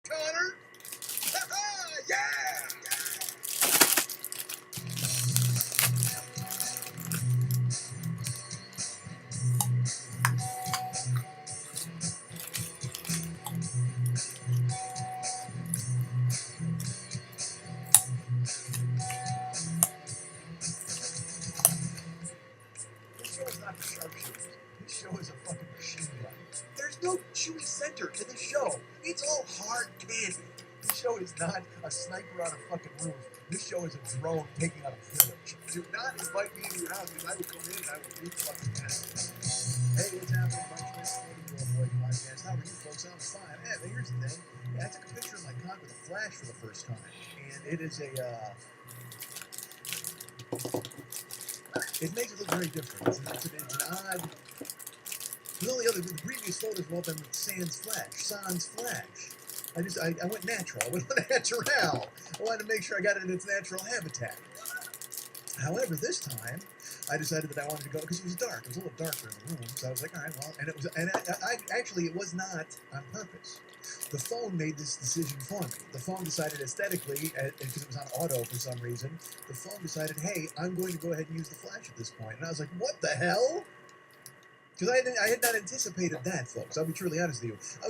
Connor? Yeah! This show is not for sharpshooters. This show is a fucking machine gun. There's no chewy center to this show. It's all hard candy. This show is not a sniper on a fucking roof. This show is a drone taking out a village. Do not invite me into your house because I will come in and I will beat fucking ass. Hey, what's happening? Mike Schmidt, 40-Year-Old Boy Podcast. How are you folks? I'm fine. Hey, but here's the thing. Yeah, I took a picture of my cock with a flash for the first time. And it is a, it makes it look very different. It's an odd... The previous photos were all done with sans flash. I went natural. I went natural. I wanted to make sure I got it in its natural habitat. However, this time, I decided that I wanted to go, because it was dark. It was a little darker in the room, so I was like, all right, well, and it was not on purpose. The phone made this decision for me. The phone decided aesthetically, because it was on auto for some reason, the phone decided, hey, I'm going to go ahead and use the flash at this point. And I was like, what the hell? Because I had not anticipated that, folks. I'll be truly honest with you. I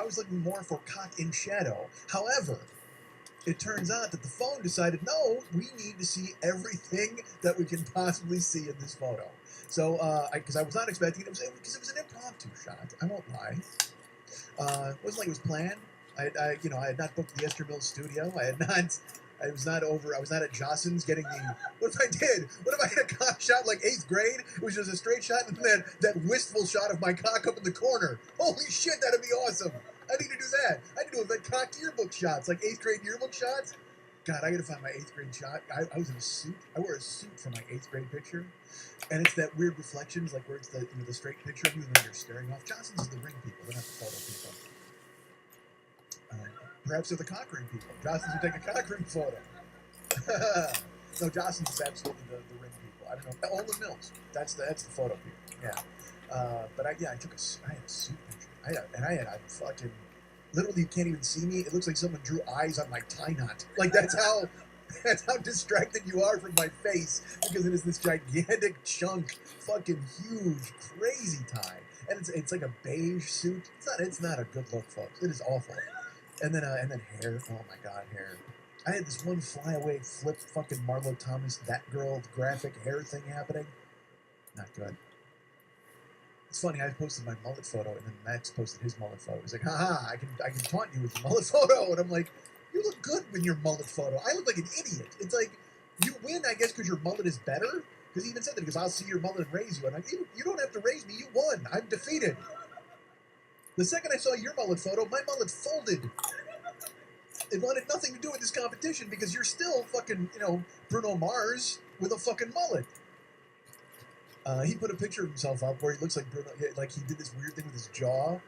was looking more for cock in shadow. However, it turns out that the phone decided, no, we need to see everything that we can possibly see in this photo. So, because I was not expecting it, because it was an impromptu shot. I won't lie. It wasn't like it was planned. I had not booked the Esther Mills studio. I was not at Jostens getting the... What if I did? What if I had a cock shot like 8th grade? It was just a straight shot and then that wistful shot of my cock up in the corner. Holy shit, that'd be awesome. I need to do that. I need to invent cock yearbook shots, like 8th grade yearbook shots. God, I gotta find my 8th grade shot. I was in a suit. I wore a suit for my 8th grade picture. And it's that weird reflections, like where it's the straight picture of you and then you're staring off. Jostens is the ring people. They're not the photo people. Perhaps they're the cock ring people. Jostens would take a cock ring photo. No, Jostens is absolutely the ring people. I don't know. Olin Mills. That's the photo people. Yeah. But I had a suit picture. I had a fucking... Literally, you can't even see me. It looks like someone drew eyes on my tie knot. Like, that's how distracted you are from my face, because it is this gigantic chunk, fucking huge, crazy tie. And it's like a beige suit. It's not a good look, folks. It is awful. And then hair. Oh my God, hair. I had this one flyaway flip fucking Marlo Thomas, that girl graphic hair thing happening. Not good. It's funny, I posted my mullet photo, and then Max posted his mullet photo. He's like, haha, I can taunt you with the mullet photo. And I'm like, you look good in your mullet photo. I look like an idiot. It's like, you win, I guess, because your mullet is better. Because he even said that, because I'll see your mullet and raise you. And I'm like, you don't have to raise me, you won. I'm defeated. The second I saw your mullet photo, my mullet folded. It wanted nothing to do with this competition because you're still fucking, Bruno Mars with a fucking mullet. He put a picture of himself up where he looks like Bruno, like he did this weird thing with his jaw.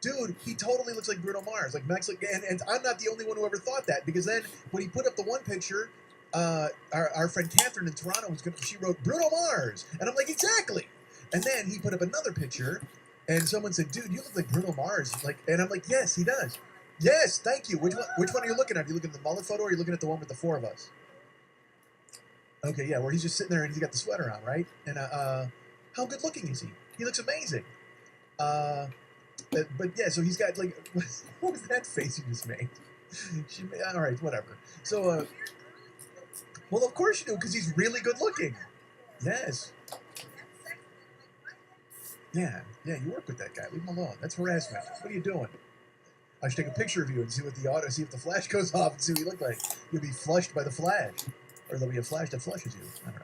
Dude, he totally looks like Bruno Mars. Like Max, and I'm not the only one who ever thought that, because then when he put up the one picture, our friend Catherine in Toronto she wrote Bruno Mars, and I'm like, exactly. And then he put up another picture, and someone said, dude, you look like Bruno Mars. And I'm like, yes, he does. Yes, thank you. Which one are you looking at? Are you looking at the mullet photo, or are you looking at the one with the four of us? Okay, yeah, where he's just sitting there and he's got the sweater on, right? And how good looking is he? He looks amazing. But yeah, so he's got like, what was that face you just made? All right, whatever. So, well, of course you do, because he's really good looking. Yes. Yeah, you work with that guy. Leave him alone. That's harassment. What are you doing? I should take a picture of you and see if the flash goes off and see what you look like. You'll be flushed by the flash. Or there'll be a flash that flushes you. I don't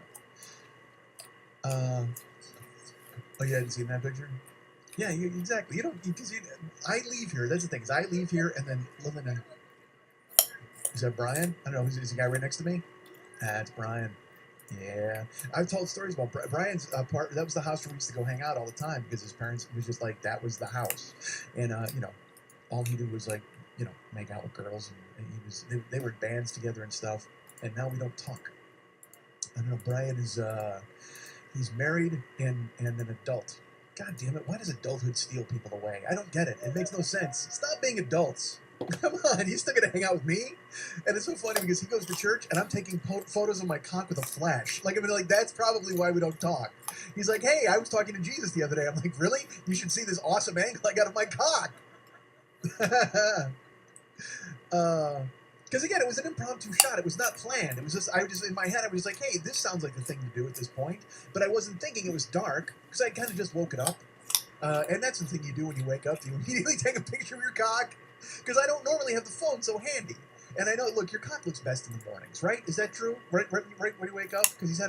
know. Oh, you hadn't seen that picture? Yeah, exactly. I leave here. That's the thing. Is I leave here and then Lillian. Is that Brian? I don't know. Is the guy right next to me? That's Brian. Yeah. I've told stories about Brian's part. That was the house where we used to go hang out all the time, because his parents, it was just like, that was the house. And, all he did was make out with girls, and they were in bands together and stuff. And now we don't talk. I don't know. Brian is he's married and an adult. God damn it! Why does adulthood steal people away? I don't get it. It makes no sense. Stop being adults. Come on, he's still gonna hang out with me? And it's so funny because he goes to church and I'm taking photos of my cock with a flash. Like, I mean, like, that's probably why we don't talk. He's like, hey, I was talking to Jesus the other day. I'm like, really? You should see this awesome angle I got of my cock. Because again, it was an impromptu shot. It was not planned. It was just, in my head, I was like, hey, this sounds like the thing to do at this point. But I wasn't thinking it was dark because I kind of just woke it up. And that's the thing you do when you wake up. You immediately take a picture of your cock. Because I don't normally have the phone so handy. And I know, look, your cock looks best in the mornings, right? Is that true? Right when you wake up? Because he's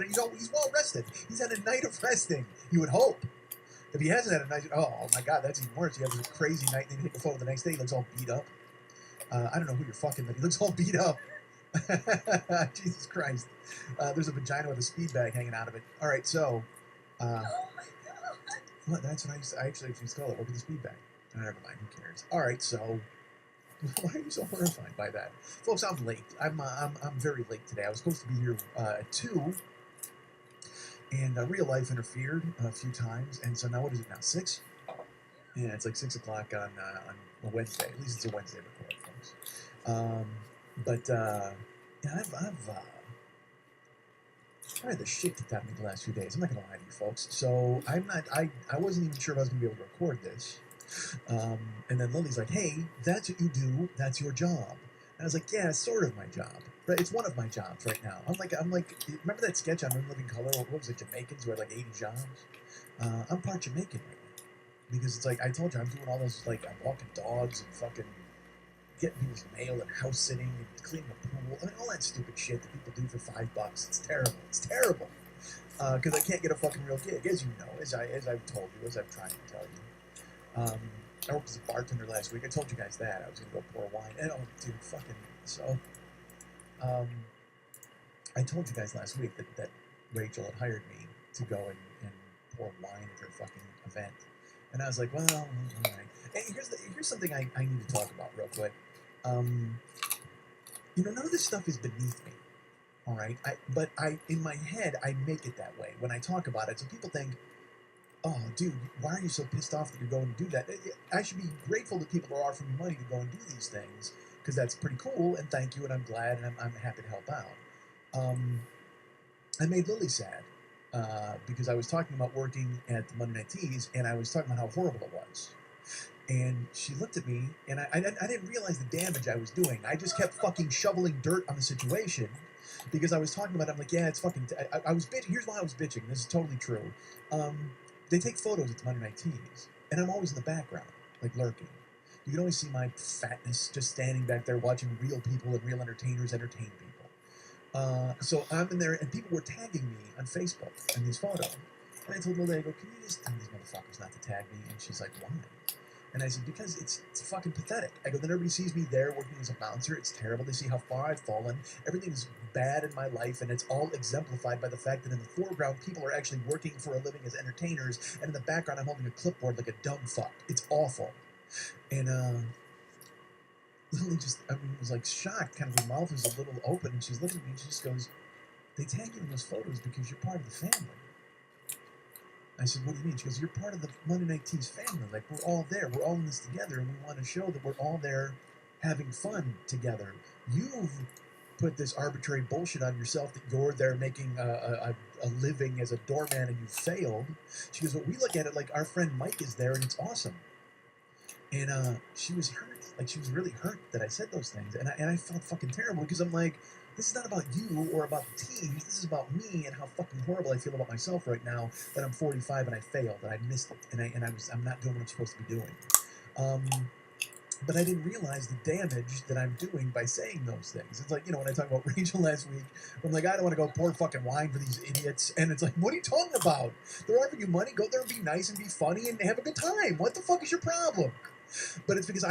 well rested. He's had a night of resting. You would hope. If he hasn't had a night, oh my God, that's even worse. You have a crazy night, and then you take a photo the next day. He looks all beat up. I don't know who you're fucking, but he looks all beat up. Jesus Christ. There's a vagina with a speed bag hanging out of it. All right, so. Oh my God. What? That's what I actually used to call it. Look at the speed bag. Oh, never mind. Who cares? All right, so. Why are you so horrified by that? Folks, I'm late. I'm very late today. I was supposed to be here at 2, and real life interfered a few times, and so now what is it now, 6? Yeah, it's like 6 o'clock on a Wednesday. At least it's a Wednesday record, folks. Yeah, I've had the shit kicked out of me the last few days. I'm not gonna lie to you, folks. So I wasn't even sure if I was gonna be able to record this. And then Lily's like, hey, that's what you do. That's your job. And I was like, yeah, it's sort of my job. Right? It's one of my jobs right now. I'm like, remember that sketch on In Living Color? What was it, Jamaicans who had like 80 jobs? I'm part Jamaican right now. Because it's like, I told you, I'm doing all those, like, I'm walking dogs and fucking getting people's mail and house sitting and cleaning the pool. I mean, all that stupid shit that people do for $5. It's terrible. It's terrible. Because I can't get a fucking real gig, as you know, as I've told you, as I've tried to tell you. I worked as a bartender last week. I told you guys that. I was going to go pour wine. And, oh, dude, fucking, so, I told you guys last week that Rachel had hired me to go and pour wine at her fucking event. And I was like, well, all right. Hey, here's something I need to talk about real quick. None of this stuff is beneath me, all right? But in my head, I make it that way when I talk about it. So people think, oh, dude, why are you so pissed off that you're going to do that? I should be grateful that people are offering me money to go and do these things, because that's pretty cool, and thank you, and I'm glad, and I'm happy to help out. I made Lily sad, because I was talking about working at the Monday Night Teas, and I was talking about how horrible it was. And she looked at me, and I didn't realize the damage I was doing. I just kept fucking shoveling dirt on the situation, because I was talking about it. I'm like, yeah, it's fucking... I was bitching. Here's why I was bitching. This is totally true. They take photos at the Monday Night Teas, and I'm always in the background, like lurking. You can always see my fatness just standing back there watching real people and real entertainers entertain people. So I'm in there, and people were tagging me on Facebook in these photos. And I told Lily, I go, can you just tell these motherfuckers not to tag me? And she's like, why? And I said, because it's fucking pathetic. I go, then everybody sees me there working as a bouncer. It's terrible. They see how far I've fallen. Everything's bad in my life, and it's all exemplified by the fact that in the foreground, people are actually working for a living as entertainers, and in the background, I'm holding a clipboard like a dumb fuck. It's awful. And Lily was like shocked. Kind of her mouth was a little open, and she's looking at me, and she just goes, they tag you in those photos because you're part of the family. I said, what do you mean? She goes, you're part of the Monday Night Teas family. Like, we're all there. We're all in this together, and we want to show that we're all there having fun together. You've put this arbitrary bullshit on yourself that you're there making a living as a doorman and you failed. She goes, but we look at it like our friend Mike is there, and it's awesome. And she was hurt. Like, she was really hurt that I said those things. And I felt fucking terrible because I'm like, this is not about you or about the teams. This is about me and how fucking horrible I feel about myself right now that I'm 45 and I failed and I missed it and I'm not doing what I'm supposed to be doing. But I didn't realize the damage that I'm doing by saying those things. It's like, when I talked about Rachel last week, I'm like, I don't want to go pour fucking wine for these idiots. And it's like, what are you talking about? They're offering you money. Go there and be nice and be funny and have a good time. What the fuck is your problem? But it's because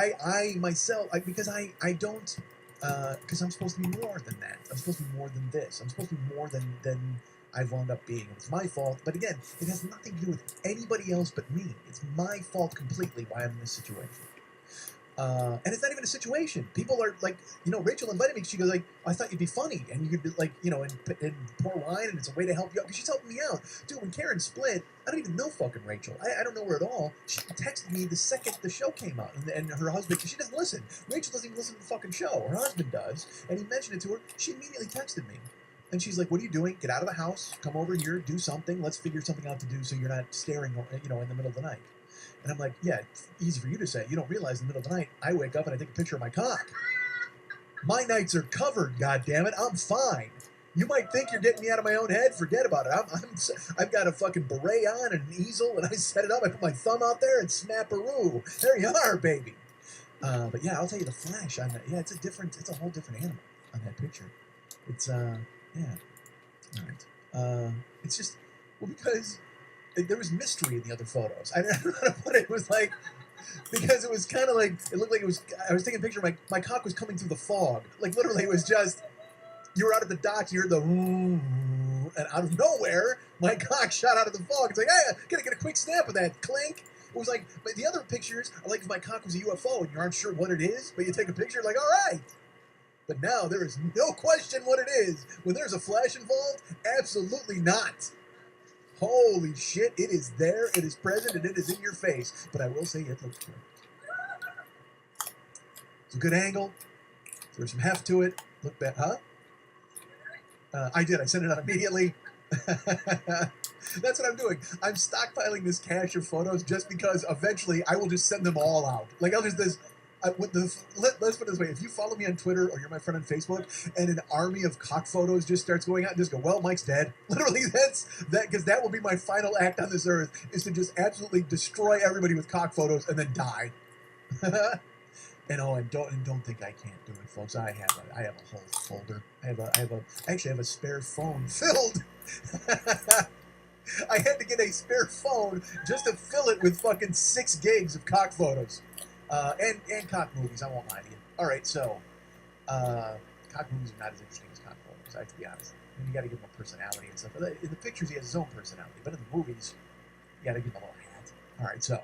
because I'm supposed to be more than that. I'm supposed to be more than this. I'm supposed to be more than I've wound up being. It's my fault. But again, it has nothing to do with anybody else but me. It's my fault completely why I'm in this situation. And it's not even a situation. People are like, Rachel invited me. She goes like, I thought you'd be funny, and you could be like, and pour wine, and it's a way to help you out. Because she's helping me out, dude. When Karen split, I don't even know fucking Rachel. I don't know her at all. She texted me the second the show came out, and her husband, because she doesn't listen. Rachel doesn't even listen to the fucking show. Her husband does, and he mentioned it to her. She immediately texted me, and she's like, "What are you doing? Get out of the house. Come over here. Do something. Let's figure something out to do, so you're not staring, in the middle of the night." And I'm like, yeah, it's easy for you to say. You don't realize in the middle of the night, I wake up and I take a picture of my cock. My nights are covered, goddammit. I'm fine. You might think you're getting me out of my own head. Forget about it. I've got a fucking beret on and an easel, and I set it up. I put my thumb out there and snap-a-roo. There you are, baby. But yeah, I'll tell you the flash on that. Yeah, it's a whole different animal on that picture. It's, yeah. All right. It's just, because there was mystery in the other photos. I don't know how to put it. It was like, because it was kind of like, it looked like it was, I was taking a picture of my cock was coming through the fog. Like, literally, it was just, you were out at the dock, you heard the, and out of nowhere, my cock shot out of the fog. It's like, hey, gotta get a quick snap of that, clink. It was like, but the other pictures are like if my cock was a UFO and you aren't sure what it is, but you take a picture, like, all right. But now there is no question what it is. When there's a flash involved, absolutely not. Holy shit, it is there, it is present, and it is in your face. But I will say it looks good. It's a good angle. There's some heft to it. Look back, huh? I did. I sent it out immediately. That's what I'm doing. I'm stockpiling this cache of photos just because eventually I will just send them all out. Like, I'll just let's put it this way. If you follow me on Twitter or you're my friend on Facebook and an army of cock photos just starts going out, just go, well, Mike's dead. Literally, because that will be my final act on this earth, is to just absolutely destroy everybody with cock photos and then die. And don't think I can't do it, folks. I have a whole folder. I actually have a spare phone filled. I had to get a spare phone just to fill it with fucking 6 gigs of cock photos. And cock movies, I won't lie to you. All right, so cock movies are not as interesting as cock photos, I have to be honest. I mean, you got to give him a personality and stuff. In the pictures, he has his own personality, but in the movies, you got to give him a little hat. All right, so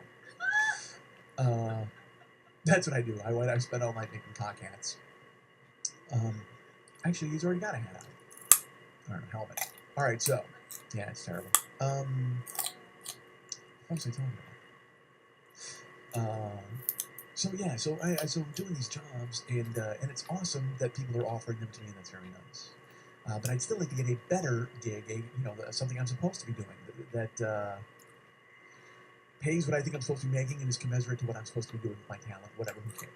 that's what I do. I spend all night making cock hats. Actually, he's already got a hat on. Or a helmet. All right, so yeah, it's terrible. What was I talking about? So I'm doing these jobs, and it's awesome that people are offering them to me, and that's very nice. But I'd still like to get a better gig, something I'm supposed to be doing that pays what I think I'm supposed to be making and is commensurate to what I'm supposed to be doing with my talent. Whatever, who cares?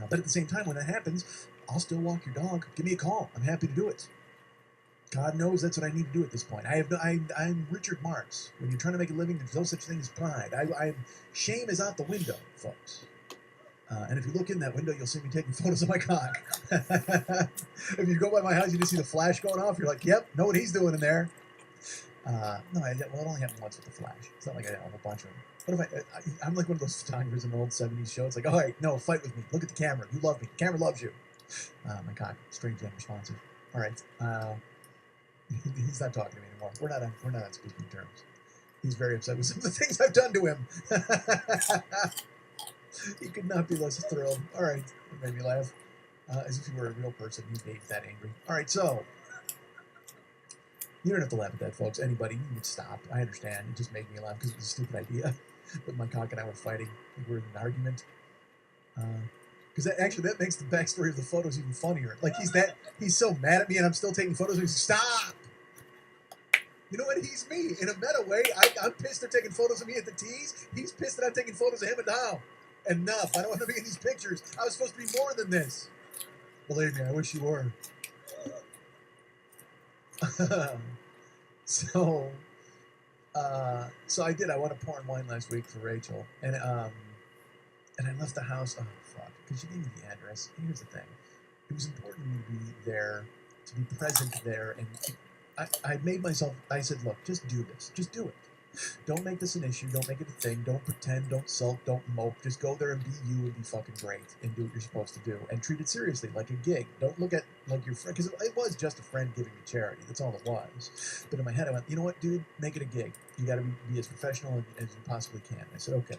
But at the same time, when that happens, I'll still walk your dog. Give me a call. I'm happy to do it. God knows that's what I need to do at this point. I'm Richard Marx. When you're trying to make a living, there's no such thing as pride. Shame is out the window, folks. And if you look in that window, you'll see me taking photos of my cock. If you go by my house, you just see the flash going off. You're like, yep, know what he's doing in there. No, it only happened once with the flash. It's not like I have a bunch of them. What if I'm like one of those photographers in an old 70s show. It's like, all right, no, fight with me. Look at the camera. You love me. The camera loves you. My cock, strangely unresponsive. All right. He's not talking to me anymore. We're not on speaking terms. He's very upset with some of the things I've done to him. He could not be less thrilled. All right, that made me laugh. As if he were a real person, he'd be that angry. All right, so you don't have to laugh at that, folks. Anybody, you can stop. I understand. It just made me laugh because it was a stupid idea. But my cock and I were fighting. We were in an argument. Because that makes the backstory of the photos even funnier. Like, he's so mad at me, and I'm still taking photos. He's stop. You know what? He's me in a meta way. I'm pissed they're taking photos of me at the tees. He's pissed that I'm taking photos of him and now. Enough. I don't want to be in these pictures. I was supposed to be more than this. Believe me, I wish you were. So I did. I won a porn wine last week for Rachel, and I left the house. Oh fuck! Because she gave me the address. Here's the thing: it was important to me to be there, to be present there, and I made myself. I said, look, just do this. Just do it. Don't make this an issue. Don't make it a thing. Don't pretend. Don't sulk. Don't mope. Just go there and be you and be fucking great and do what you're supposed to do and treat it seriously like a gig. Don't look at like your friend, because it was just a friend giving me charity. That's all it was. But in my head, I went, you know what, dude? Make it a gig. You got to be as professional as you possibly can. I said, okay.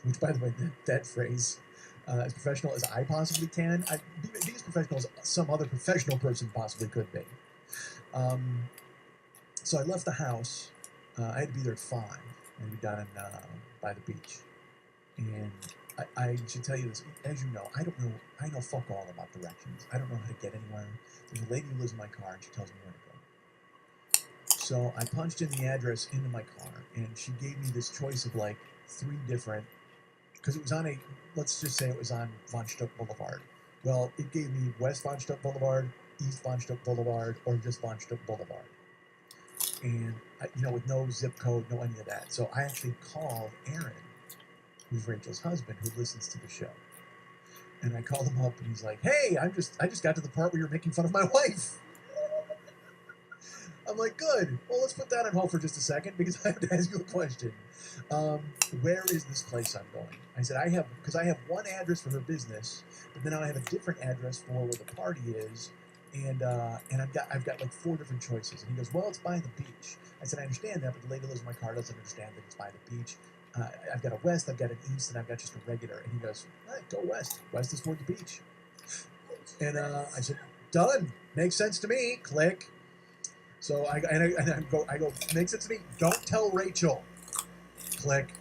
Which, by the way, that phrase as professional as I possibly can. Be as professional as some other professional person possibly could be. So I left the house. I had to be there at 5. I had to be down by the beach. And I should tell you this, as you know, I know fuck all about directions. I don't know how to get anywhere. There's a lady who lives in my car, and she tells me where to go. So I punched in the address into my car, and she gave me this choice of like 3 different, because it was on let's just say it was on Von Stuck Boulevard. Well, it gave me West Von Stuck Boulevard, East Von Stuck Boulevard, or just Von Stuck Boulevard. And, with no zip code, no any of that. So I actually called Aaron, who's Rachel's husband, who listens to the show. And I called him up, and he's like, "Hey, I just got to the part where you're making fun of my wife." I'm like, "Good. Well, let's put that on hold for just a second because I have to ask you a question. Where is this place I'm going?" I said, because I have one address for her business, but then I have a different address for where the party is, and I've got like 4 different choices. And he goes, "Well, it's by the beach." I said, "I understand that, but the lady who lives in my car doesn't understand that it's by the beach. I've got a west, I've got an east, and I've got just a regular." And he goes, "All right, go west. West is toward the beach." And I said, "Done. Makes sense to me." Click. So I go, "Makes sense to me. Don't tell Rachel." Click.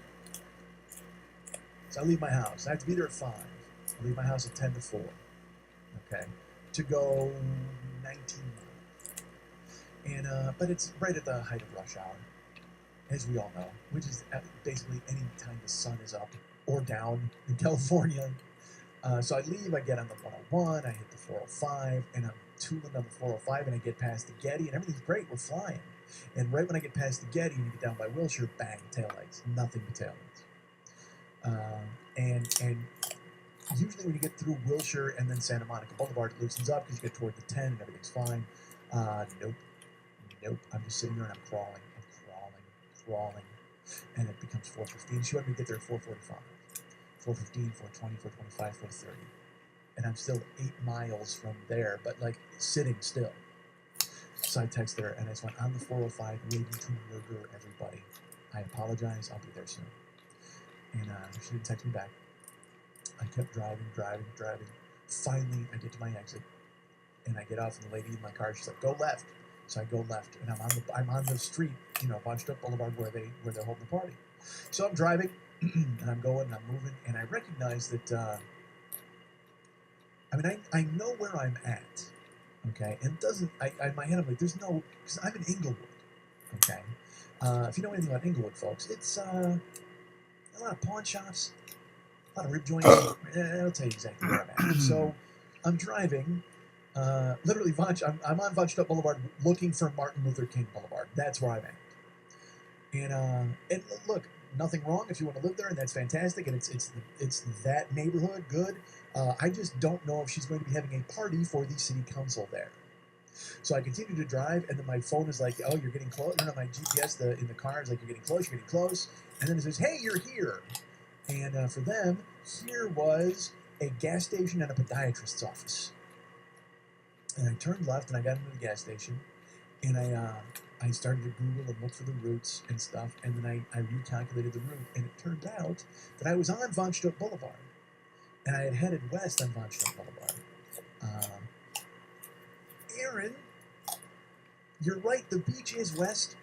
So I leave my house. I have to be there at 5. I leave my house at 10 to 4. Okay. To go 19 miles. And but it's right at the height of rush hour, as we all know, which is basically any time the sun is up or down in California. So I leave, I get on the 101, I hit the 405, and I'm tooling on the 405, and I get past the Getty, and everything's great, we're flying. And right when I get past the Getty and you get down by Wilshire, bang, taillights, nothing but taillights. And usually when you get through Wilshire and then Santa Monica Boulevard, it loosens up because you get toward the 10 and everything's fine. Nope, I'm just sitting there and I'm crawling, and it becomes 4:15. She wanted me to get there at 4:45. 4:15, 4:20, 4:25, 4:30. And I'm still 8 miles from there, but like sitting still. So I text her and I just went, "On the 405, waiting to murder everybody. I apologize, I'll be there soon." And she didn't text me back. I kept driving. Finally, I get to my exit, and I get off, and the lady in my car, she's like, "Go left." So I go left, and I'm on the street, Von Stuck Boulevard where they're holding the party. So I'm driving, and I'm going, and I'm moving, and I recognize that. I know where I'm at, okay, and it doesn't. In my head, I'm like, there's no, because I'm in Inglewood, okay. If you know anything about Inglewood, folks, it's a lot of pawn shops, a lot of rib joints. I'll tell you exactly where I'm at. So I'm driving. Literally, I'm on Von Stuck Boulevard looking for Martin Luther King Boulevard. That's where I'm at. And look, nothing wrong if you want to live there, and that's fantastic. And it's that neighborhood, good. I just don't know if she's going to be having a party for the city council there. So I continue to drive, and then my phone is like, "Oh, you're getting close." No, my GPS in the car is like, "You're getting close." And then it says, "Hey, you're here." And for them, here was a gas station and a podiatrist's office. And I turned left, and I got into the gas station, and I started to Google and look for the routes and stuff, and then I recalculated the route, and it turned out that I was on Von Stuck Boulevard, and I had headed west on Von Stuck Boulevard. Aaron, you're right, the beach is west.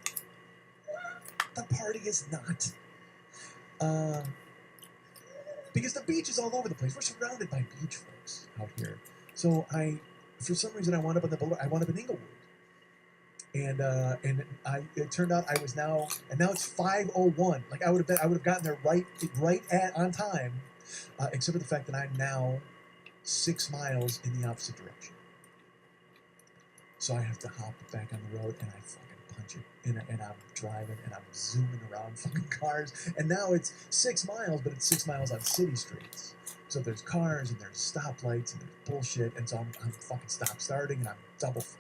The party is not. Because the beach is all over the place. We're surrounded by beach folks out here. So for some reason, I wound up on the boulevard. I wound up in Inglewood. And it turned out I was now it's 5:01. Like I would have gotten there on time, except for the fact that I'm now 6 miles in the opposite direction. So I have to hop back on the road, and I fucking punch it, and I'm driving, and I'm zooming around fucking cars, and now it's 6 miles, but it's 6 miles on city streets. So there's cars, and there's stoplights, and there's bullshit, and so I'm fucking starting, and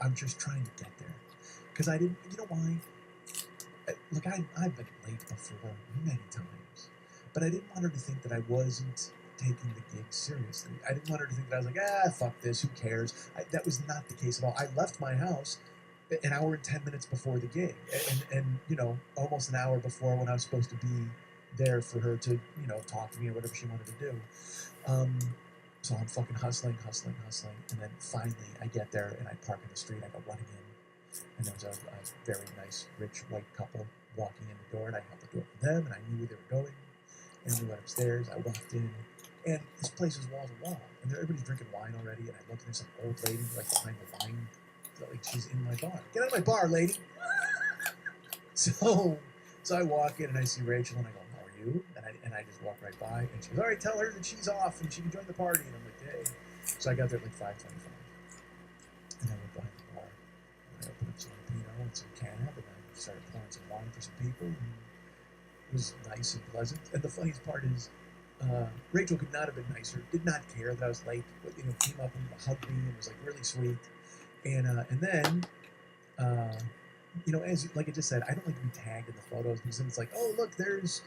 I'm just trying to get there. Because I didn't, you know why? Look, I've been late before many times, but I didn't want her to think that I wasn't taking the gig seriously. I didn't want her to think that I was like, fuck this, who cares? That was not the case at all. I left my house an hour and 10 minutes before the gig, and almost an hour before when I was supposed to be there for her to, talk to me or whatever she wanted to do. So I'm fucking hustling, and then finally I get there and I park in the street. I go running in, and there was a very nice, rich white couple walking in the door, and I held the door for them, and I knew where they were going. And we went upstairs. I walked in, and this place is wall to wall, and everybody's drinking wine already. And I looked, and there's some old lady like behind the wine, like she's in my bar. Get out of my bar, lady! So I walk in and I see Rachel, and I go, "How are you?" And I just walk right by, and she goes, "All right, tell her that she's off and she can join the party." And I'm like, "Hey." So I got there at like 5:25, and I went behind the bar, and I opened up some Pinot and some cab, and I started pouring some wine for some people. And it was nice and pleasant. And the funniest part is, Rachel could not have been nicer. Did not care that I was late, but came up and hugged me and was like really sweet. And then. As like I just said, I don't like to be tagged in the photos because then it's like, oh, look, there's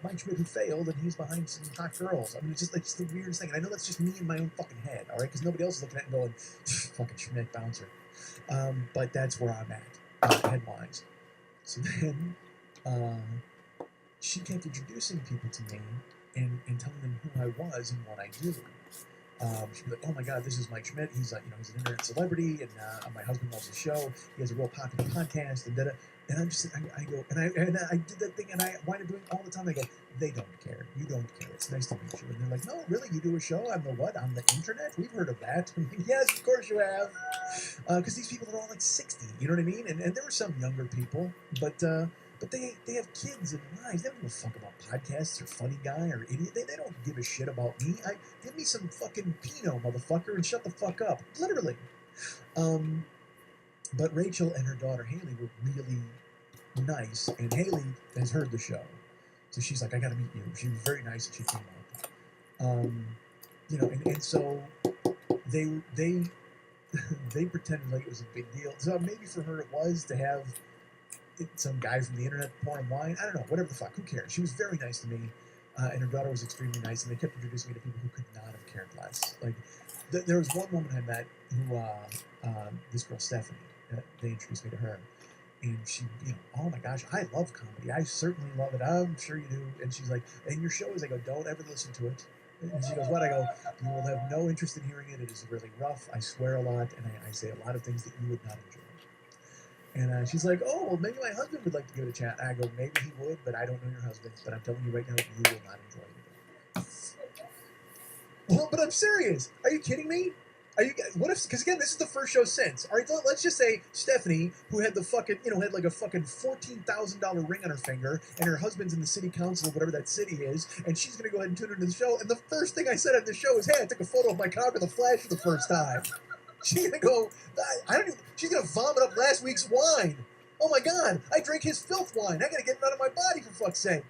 Mike Schmidt who failed and he's behind some hot girls. I mean, it's just like the weirdest thing. And I know that's just me in my own fucking head, all right? Because nobody else is looking at it and going, fucking Schmidt bouncer. But that's where I'm at, head-wise. So then she kept introducing people to me and telling them who I was and what I do. She'd be like, "Oh my God, this is Mike Schmidt. He's he's an internet celebrity, and my husband loves his show. He has a real popular podcast." And and I'm just, I go, and I did that thing, and I wind up doing it all the time. I go, "They don't care. You don't care. It's nice to meet you." And they're like, "No, really? You do a show on the what? On the internet? We've heard of that." I'm like, "Yes, of course you have." Because these people are all like 60. You know what I mean? And there were some younger people, but they have kids and wives. They don't give a fuck about podcasts or funny guy or idiot. They don't give a shit about me. Give me some fucking Pinot, motherfucker, and shut the fuck up. Literally. But Rachel and her daughter Haley were really nice, and Haley has heard the show, so she's like, "I got to meet you." She was very nice, and she came up. And so they they pretended like it was a big deal. So maybe for her it was to have some guy from the internet pouring wine. I don't know, whatever the fuck. Who cares? She was very nice to me, and her daughter was extremely nice, and they kept introducing me to people who could not have cared less. Like, there was one woman I met who, this girl Stephanie, they introduced me to her, and she, oh my gosh, I love comedy. I certainly love it. I'm sure you do. And she's like, "And your show is," I go, "Don't ever listen to it." And she goes, "What?" I go, "You will have no interest in hearing it. It is really rough. I swear a lot, and I say a lot of things that you would not enjoy." And she's like, "Oh, well, maybe my husband would like to give it a chat." I go, "Maybe he would, but I don't know your husband. But I'm telling you right now, you will not enjoy it." Well, but I'm serious. Are you kidding me? What if? Because again, this is the first show since. All right, let's just say Stephanie, who had the fucking, had like a fucking $14,000 ring on her finger, and her husband's in the city council of whatever that city is, and she's gonna go ahead and tune into the show. And the first thing I said on the show is, "Hey, I took a photo of my car with a flash for the first time." She's gonna go. She's gonna vomit up last week's wine. Oh my God! I drank his filth wine. I gotta get it out of my body for fuck's sake.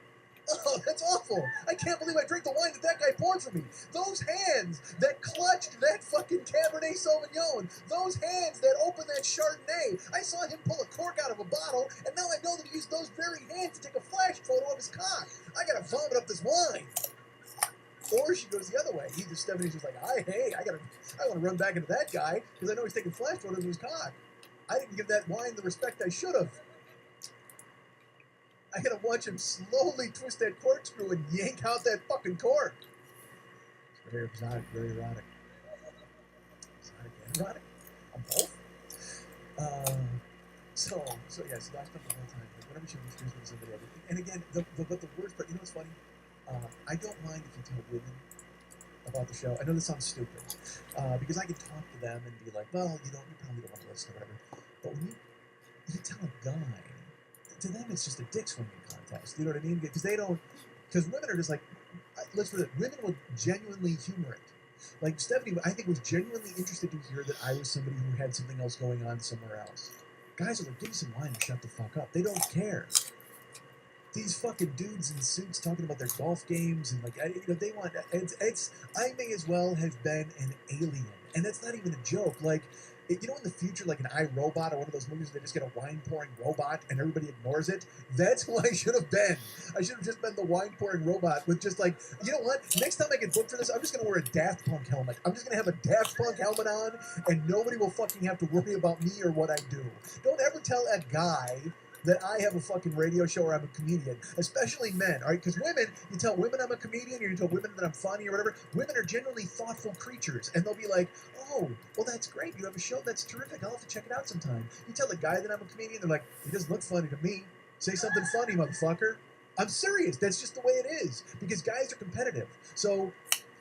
Oh, that's awful. I can't believe I drank the wine that guy poured for me. Those hands that clutched that fucking Cabernet Sauvignon. Those hands that opened that Chardonnay. I saw him pull a cork out of a bottle, and now I know that he used those very hands to take a flash photo of his cock. I gotta vomit up this wine. Or she goes the other way. Stephanie's just like, I want to run back into that guy because I know he's taking flash photos of his cock. I didn't give that wine the respect I should have. I gotta watch him slowly twist that corkscrew and yank out that fucking cork. It's very exotic, very erotic. Exotic and erotic? I'm both. So I spent the whole time, like, whenever she introduced me to somebody, and again, but the worst part, what's funny? I don't mind if you tell women about the show. I know this sounds stupid, because I can talk to them and be like, "Well, you probably don't want to listen or whatever." But when you tell a guy, to them it's just a dick swinging contest. You know what I mean? Because women are just like, let's put it, women will genuinely humor it. Like Stephanie, I think, was genuinely interested to hear that I was somebody who had something else going on somewhere else. Guys are like, "Give me some wine and shut the fuck up." They don't care. These fucking dudes in suits talking about their golf games and they want it's I may as well have been an alien, and that's not even a joke. Like, in the future, like an iRobot or one of those movies, they just get a wine pouring robot and everybody ignores it. That's who I should have been. I should have just been the wine pouring robot with just like, you know what? Next time I get booked for this, I'm just gonna wear a Daft Punk helmet. I'm just gonna have a Daft Punk helmet on, and nobody will fucking have to worry about me or what I do. Don't ever tell a guy that I have a fucking radio show or I'm a comedian, especially men, all right? Because women, you tell women I'm a comedian, or you tell women that I'm funny or whatever, women are generally thoughtful creatures, and they'll be like, oh, well, that's great. You have a show. That's terrific. I'll have to check it out sometime. You tell a guy that I'm a comedian, they're like, he doesn't look funny to me. Say something funny, motherfucker. I'm serious. That's just the way it is, because guys are competitive. So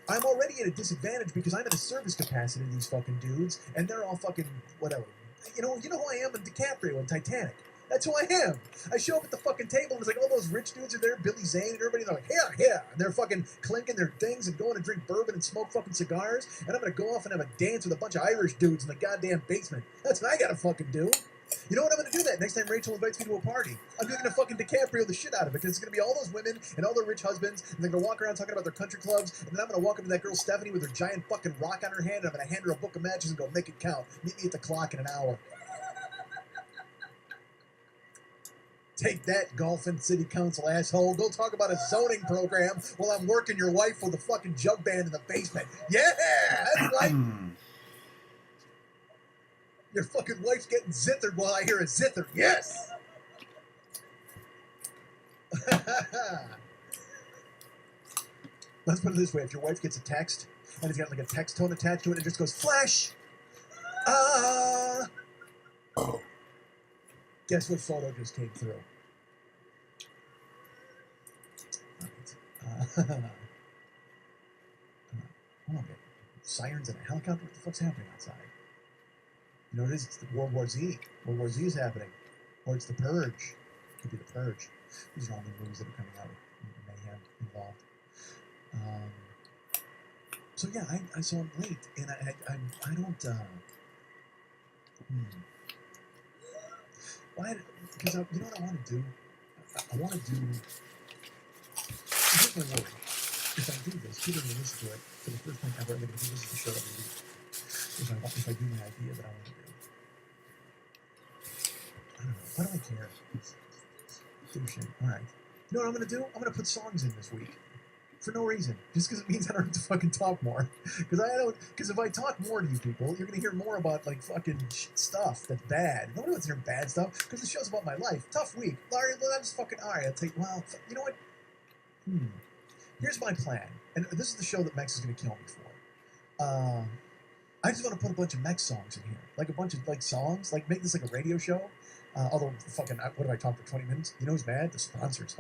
I'm already at a disadvantage because I'm at a service capacity to these fucking dudes, and they're all fucking whatever. You know who I am? I'm DiCaprio in Titanic. That's who I am. I show up at the fucking table, and it's like all those rich dudes are there, Billy Zane and everybody, they're like, yeah. And they're fucking clinking their things and going to drink bourbon and smoke fucking cigars, and I'm going to go off and have a dance with a bunch of Irish dudes in the goddamn basement. That's what I got to fucking do. You know what? I'm going to do that next time Rachel invites me to a party. I'm going to fucking DiCaprio the shit out of it, because it's going to be all those women and all their rich husbands, and they're going to walk around talking about their country clubs, and then I'm going to walk up to that girl Stephanie with her giant fucking rock on her hand, and I'm going to hand her a book of matches and go, make it count. Meet me at the clock in an hour. Take that, Golfing City Council asshole. Go talk about a zoning program while I'm working your wife with a fucking jug band in the basement. Yeah, that's right. Your fucking wife's getting zithered while I hear a zither. Yes. Let's put it this way. If your wife gets a text and it's got like a text tone attached to it, it just goes, flash. Guess what photo just came through? Hold on a minute. Sirens and a helicopter? What the fuck's happening outside? You know what it is? It's the World War Z. World War Z is happening. Or it's The Purge. It could be The Purge. These are all the movies that are coming out with mayhem involved. So yeah, so I'm late, and I don't. Why? Because you know what I want to do? I want to do. Here's my worry. If I do this, people are going to listen to it for the first time ever, and they're going to listen to the show every week. If I do my idea that I want to do. I don't know. Why do I care? Douching. All right. You know what I'm going to do? I'm going to put songs in this week. For no reason. Just because it means I don't have to fucking talk more. Because if I talk more to you people, you're going to hear more about, like, fucking stuff that's bad. Nobody wants to hear bad stuff, because the show's about my life. Tough week. Larry, I'm just fucking, all right, I'll take, well, you know what? Here's my plan. And this is the show that Mex is going to kill me for. I just want to put a bunch of Mex songs in here. Like a bunch of, like, songs. Like, make this like a radio show. Although, fucking, what if I talk for 20 minutes? You know who's mad? The sponsors.